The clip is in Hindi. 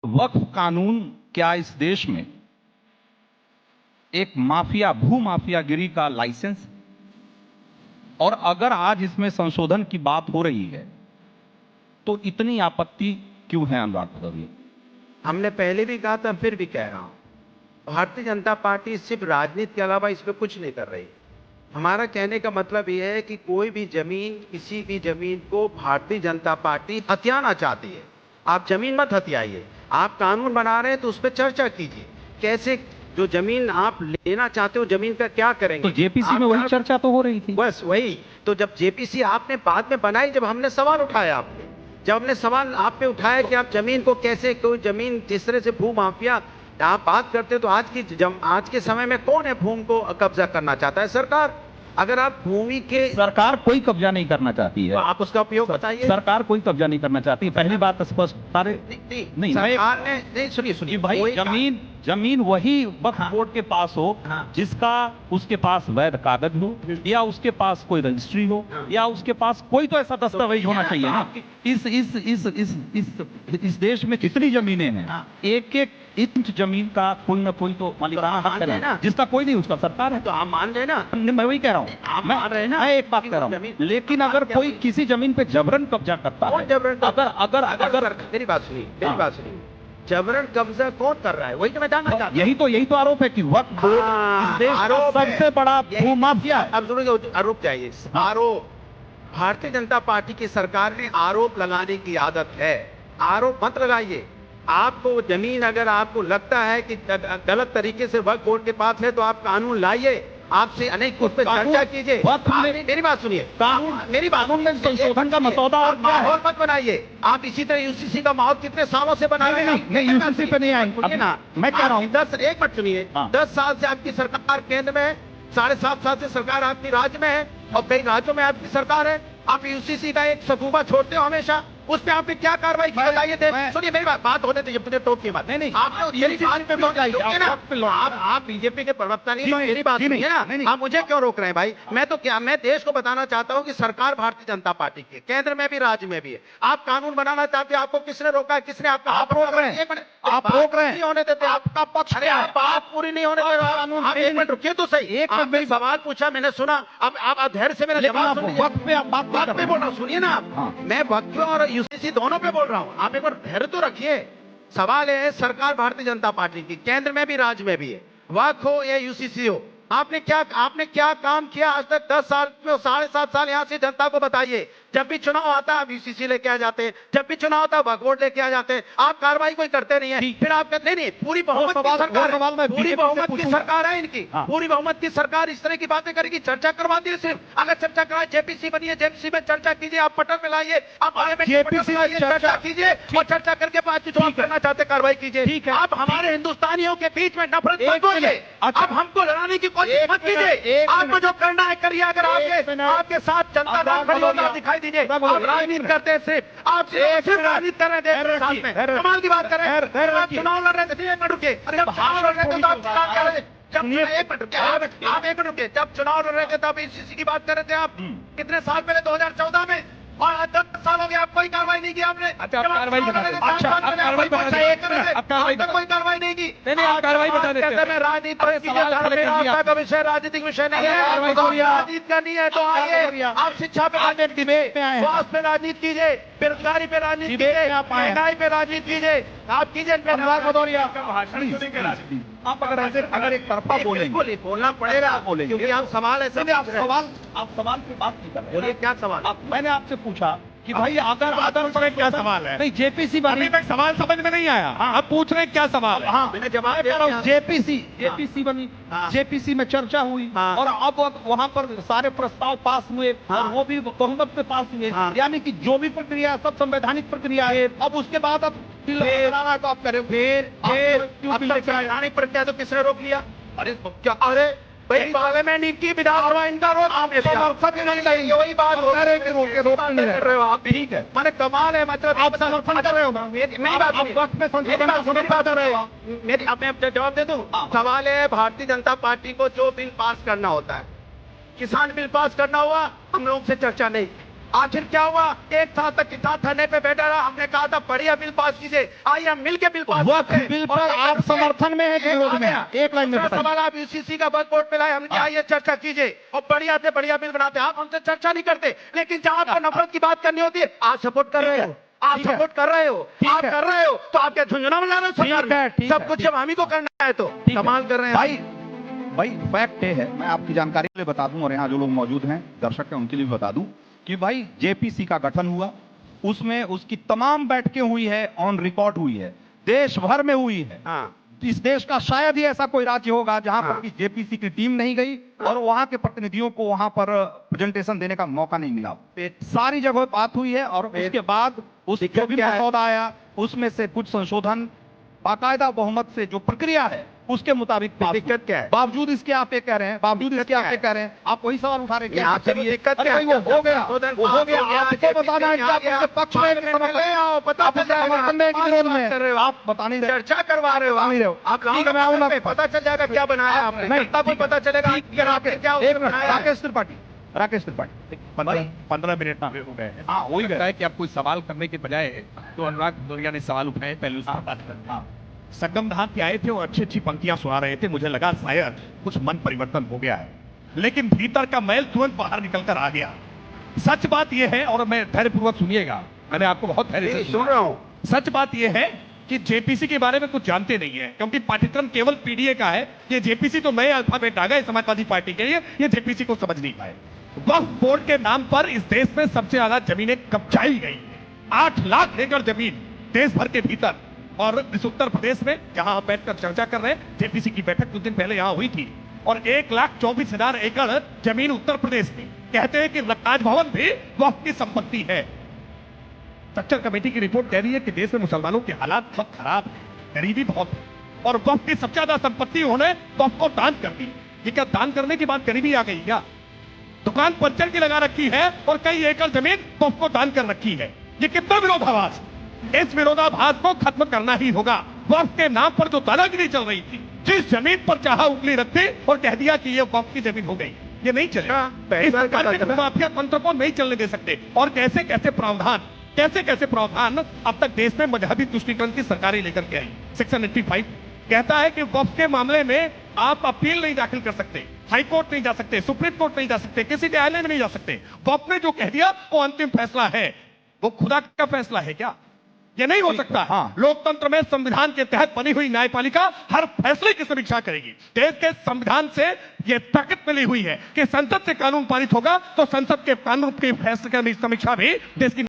वक्फ कानून क्या इस देश में एक माफिया, भू माफियागिरी का लाइसेंस? और अगर आज इसमें संशोधन की बात हो रही है तो इतनी आपत्ति क्यों है अनुराग भदौरिया? हमने पहले भी कहा था, फिर भी कह रहा हूं, भारतीय जनता पार्टी सिर्फ राजनीति के अलावा इस पे कुछ नहीं कर रही। हमारा कहने का मतलब यह है कि कोई भी जमीन, किसी भी जमीन को भारतीय जनता पार्टी हथियाना चाहती है। आप जमीन मत हथियाइए, आप कानून बना रहे हैं तो उस पर चर्चा कीजिए, कैसे जो जमीन आप लेना चाहते हो जमीन का क्या करेंगे। तो जेपीसी में वही चर्चा तो हो रही थी। बस वही तो, जब जेपीसी आपने बाद में बनाई, जब हमने सवाल उठाया आपने, जब हमने सवाल आप पे उठाया कि आप जमीन को कैसे, कोई जमीन जिस तरह से भू माफिया आप बात करते हो, तो आज के समय में कौन है भूमि को कब्जा करना चाहता है? सरकार। अगर आप भूमि के, सरकार कोई कब्जा नहीं करना चाहती है, तो आप उसका उपयोग बताइए। सरकार कोई कब्जा नहीं करना चाहती है, पहली बात स्पष्ट। सारे नहीं, सरकार ने नहीं, सुनिए भाई, जमीन वही वक्फ बोर्ड के पास हो जिसका, उसके पास वैध कागज हो, या उसके पास कोई रजिस्ट्री हो, या उसके पास कोई तो ऐसा दस्तावेज होना चाहिए ना। इस देश में कितनी जमीनें हैं, एक एक इंच जमीन का कोई ना कोई तो मालिकाना हक है ना, जिसका कोई नहीं उसका सरकार है। तो आप मान रहे ना, मैं वही कह रहा हूँ, मैं एक बात कह रहा हूँ, लेकिन अगर कोई किसी जमीन पे जबरन कब्जा करता है, अगर मेरी बात सुनिए, जबरन कब्जा कौन कर रहा है, वही तो मैं जानना चाहता हूं। यही तो आरोप है कि वक्फ बोर्ड इस देश का सबसे बड़ा भू माफिया है। अब सुनिए, आरोप चाहिए, आरोप। भारतीय जनता पार्टी की सरकार ने आरोप लगाने की आदत है। आरोप मत लगाइए। आपको जमीन, अगर आपको लगता है कि गलत तरीके से वक्फ बोर्ड के पास है, तो आप कानून लाइए, आपसे अनेक उस पर चर्चा कीजिए। मेरी बात सुनिए, मेरी कानून में संशोधन का मसौदा और माहौल मत बनाइए। आप इसी तरह यूसीसी का माहौल कितने सालों से बना रहे हैं। नहीं, यूसीसी पे नहीं आएंगे ना, मैं कह रहा हूँ। 1 मिनट सुनिए, 10 साल से आपकी सरकार केंद्र में है, 7.5 साल से सरकार आपकी राज्य में है, और कई राज्यों में आपकी सरकार है। आप यूसीसी का एक सकूबा छोड़ते हो हमेशा, उस पे आपने क्या कार्रवाई की बताइए। सुनिए, मेरी बात होने दीजिए, मुझे टोक की बात नहीं, आप बीजेपी के प्रवक्ता नहीं, मेरी बात सुनिए ना, आप मुझे क्यों रोक रहे हैं भाई? मैं देश को बताना चाहता हूँ कि सरकार भारतीय जनता पार्टी की केंद्र में भी, राज्य में भी है। आप कानून बनाना चाहते हैं, आपको किसने रोका है? किसने आपका? आप रोक रहे हैं, आप रोक रहे हैं, नहीं होने देते, आपका पक्ष। अरे बात पूरी नहीं होने दे रहा कानून। आप 1 मिनट रुकिए तो सही। एक मिनट, सवाल पूछा, मैंने सुना, अब आप धैर्य से मेरा जवाब सुनिए। वक्त पे आप बात पे बोल रहा हूँ, सुनिए ना, मैं वक्त और यूसीसी दोनों पे बोल रहा हूँ, आप एक बार धैर्य तो रखिए। सवाल है, सरकार भारतीय जनता पार्टी की केंद्र में भी, राज्य में भी है, वक्फ हो या यूसीसी हो, आपने क्या काम किया आज तक? 10 साल में, 7.5 साल यहाँ से जनता को बताइए। जब भी चुनाव आता है आप यूसीसी लेके आ जाते हैं, जब भी चुनाव आता है वक्फ बोर्ड लेके आ जाते हैं, आप कार्रवाई कोई करते नहीं है। फिर आप कहते नहीं, पूरी बहुमत की सरकार है, पूरी बहुमत की सरकार है इनकी, पूरी बहुमत की सरकार इस तरह की बातें करेगी, चर्चा करवाती है। सिर्फ अगर चर्चा कराए, जेपीसी बनी है, जेपीसी में चर्चा कीजिए, आप पटल में लाइए, आप चर्चा कीजिए, और चर्चा करके बात जो करना चाहते कार्रवाई कीजिए। ठीक है, आप हमारे हिंदुस्तानियों के बीच में नफरत मत बोलिए, आप हमको लड़ाने की कोशिश मत कीजिए। आपको जो करना है करिए। अगर आपके साथ जनता खड़ी दिखाई दीजिए, आप राजनीति करते हैं, सिर्फ आप सिर्फ राजनीति कर रहे हैं, कमाल की बात कर रहे हैं। आप चुनाव लड़ रहे थे, 1 मिनट रुकिए, जब चुनाव लड़ रहे थे तो आप चुनाव कर रहे थे, जब 1 मिनट रुकिए, आप 1 मिनट रुकिए, जब चुनाव लड़ रहे थे तब यूसीसी की बात कर रहे थे आप, कितने साल पहले? 2014 में। और 10 साल हो गया, आप कोई कार्रवाई नहीं की आपने। अच्छा, कार्रवाई बता देते, कोई कार्रवाई नहीं की। नहीं, कार्रवाई बता देते। मैं राजनीति का विषय राजनीतिक विषय नहीं है, राजनीति करनी है तो आइए। आप शिक्षा पे राजनीति में, स्वास्थ्य पे राजनीति कीजिए, बेरोजगारी पे राजनीति कीजिए, महंगाई पे राजनीति कीजिए, आप कीजिए। आप अगर एक तरफा बोलेंगे, बोलना पड़ेगा, क्योंकि आप सवाल ऐसे आप सवाल की बात नहीं कर रहे। बोलिए, क्या सवाल? मैंने आपसे पूछा कि भाई अगर क्या सवाल है? नहीं, जेपीसी बनी, सवाल समझ में नहीं आया। आप पूछ रहे हैं क्या सवाल? हाँ, मैंने जवाब दे रहा हूँ। जेपीसी बनी, जेपीसी में चर्चा हुई, और अब वहाँ पर सारे प्रस्ताव पास हुए, और वो भी बहुमत में पास हुए, यानी कि जो भी प्रक्रिया सब संवैधानिक प्रक्रिया है। अब उसके बाद अब तो आप करें, फिर संवैधानिक प्रक्रिया तो किसने रोक लिया? अरे क्या? अरे भाई, पार्लियामेंट इनकी, विधानसभा इनका रोक, वही बात कर रहे हो आप। ठीक है, मैंने कमाल है, मतलब आप समर्थन कर रहे हो। मेरी बात मेरी, अब मैं जवाब दे दूं। सवाल है, भारतीय जनता पार्टी को जो बिल पास करना होता है, किसान बिल पास करना हुआ, हम लोग से चर्चा नहीं, आखिर क्या हुआ? एक साल तक किसान धरने पे बैठा रहा, हमने कहा था बढ़िया बिल पास कीजिए, आइए हम मिलके बिल पास वक्फ करते हैं। बिल और पर आप समर्थन में है कि विरोध में है? एक लाइन में दूसरा बताइए। सवाल, आप यूसीसी का वक्फ बोर्ड पे लाए, हमने कहा आइए चर्चा कीजिए और बढ़िया से बढ़िया बिल बनाते हैं। आप हमसे चर्चा नहीं करते, लेकिन जहां पर नफरत की बात करनी होती है आप सपोर्ट कर रहे हो, आप ठीक है। सपोर्ट कर रहे हो, ठीक आप है। कर रहे हो, तो आप क्या झुंझुना बना रहे हो सरकार ठीक है, में? ठीक सब है, कुछ ठीक जब हम ही को करना है तो ठीक है। कमाल कर रहे हैं। भाई फैक्ट ये है, मैं आपकी जानकारी के लिए बता दूं और यहाँ जो लोग मौजूद हैं दर्शक हैं उनके लिए भी बता दूं कि भाई जेपीसी का गठन हुआ, उसमें उसकी तमाम बैठकें हुई है, ऑन रिकॉर्ड हुई है, देश भर में हुई है। हाँ, इस देश का शायद ही ऐसा कोई राज्य होगा जहां हाँ। पर कि जेपीसी की टीम नहीं गई और वहां के प्रतिनिधियों को वहां पर प्रेजेंटेशन देने का मौका नहीं मिला। सारी जगह बात हुई है और उसके बाद उस जो भी क्या है? मसौदा आया उसमें से कुछ संशोधन बाकायदा बहुमत से जो प्रक्रिया है उसके मुताबिक पास हुआ। दिक्कत क्या है? बावजूद इसके आप ये कह रहे हैं, बावजूद इसके आप ये कह रहे हैं, आप वही सवाल उठा रहे हैं कि यहाँ पे चलिए, दिक्कत अरे क्या भाई है? वो हो गया, संशोधन वो हो गया, पास हो गया, आपको बताना है कि आप यहाँ उसके पक्ष में पाँच मिनट में ले आओ, पता आप चल उसके जाएगा। समर्थन में कि पाँच विरोध बात में कर रहे हो, आप बता नहीं रहे। चर्चा करवा रहे हो, बता नहीं रहे हो। आप ठीक है, मैं आऊंगा। पता चल जाएगा क्या बनाया आपने, नहीं, जनता को ठीक है। पता चलेगा ठीक है, आपने क्या एक उसमें मिनट, बनाया है। राकेश त्रिपाठी 15 मिनट पूरे हो गए हैं। हाँ, हो ही गए। लगता है कि आप कोई सवाल करने के बजाय तो अनुराग दुरिया ने सवाल उठाए, पहले उसकी बात करते हैं। संगम धाम के आए थे और अच्छी अच्छी पंक्तियां सुना रहे थे, मुझे लगा शायद कुछ मन परिवर्तन हो गया है, लेकिन भीतर का मैल तुरंत बाहर निकल कर आ गया। सच बात यह है, और मैं धैर्यपूर्वक सुनिएगा, मैंने आपको बहुत धैर्य से सुन रहा हूँ। सच बात यह है कि जेपीसी के बारे में कुछ जानते नहीं है, क्योंकि पाठ्यक्रम केवल पीडीए का है। ये जेपीसी तो नए अल्फाबेट आ गए समाजवादी पार्टी के लिए, ये जेपीसी को समझ नहीं पाए। वक्फ बोर्ड के नाम पर इस देश में सबसे ज्यादा जमीनें कब्जाई गई है, 8 लाख एकड़ जमीन देश भर के भीतर। और इस उत्तर प्रदेश में जहां आप बैठकर चर्चा कर रहे हैं, जेपीसी की बैठक कुछ दिन पहले यहां हुई थी और 1,24,000 एकड़ जमीन उत्तर प्रदेश में। कहते हैं कि राजभवन भी वक्फ की संपत्ति है। स्ट्रक्चर कमेटी की रिपोर्ट कह रही है कि देश में मुसलमानों के हालात बहुत खराब है, गरीबी बहुत है, और वक्फ की सबसे ज्यादा संपत्ति उन्होंने वक्फ को दान कर दी। ये क्या दान करने के बाद गरीबी आ गई क्या? दुकान पंचर की लगा रखी है और कई एकड़ जमीन वक्फ को दान कर रखी है। ये कितना विरोधाभास! इस विरोधाभास को खत्म करना ही होगा। वक्फ के नाम पर जो दादागिरी चल रही थी, जिस जमीन पर चाहा उंगली रख दी और कह दिया कि ये वक्फ की जमीन हो गई, ये नहीं चलेगा। पहली इस बार प्रकार पता के चला। माफिया तंत्र को नहीं चलने दे सकते। और कैसे कैसे प्रावधान अब तक देश में मजहबी तुष्टीकरण की सरकारें लेकर के आई। सेक्शन 85 कहता है कि वक्फ के मामले में आप अपील नहीं दाखिल कर सकते, हाई कोर्ट नहीं जा सकते, सुप्रीम कोर्ट नहीं जा सकते, किसी न्यायालय में नहीं जा सकते। वक्फ ने जो कह दिया वो अंतिम फैसला है। वो खुदा का फैसला है क्या? ये नहीं हो सकता। हाँ। लोकतंत्र में संविधान के तहत बनी हुई न्यायपालिका हर फैसले की समीक्षा करेगी। देश के संविधान से ये ताकत मिली हुई है कि संसद से कानून पारित होगा तो संसद के कानून के फैसले की समीक्षा भी देश की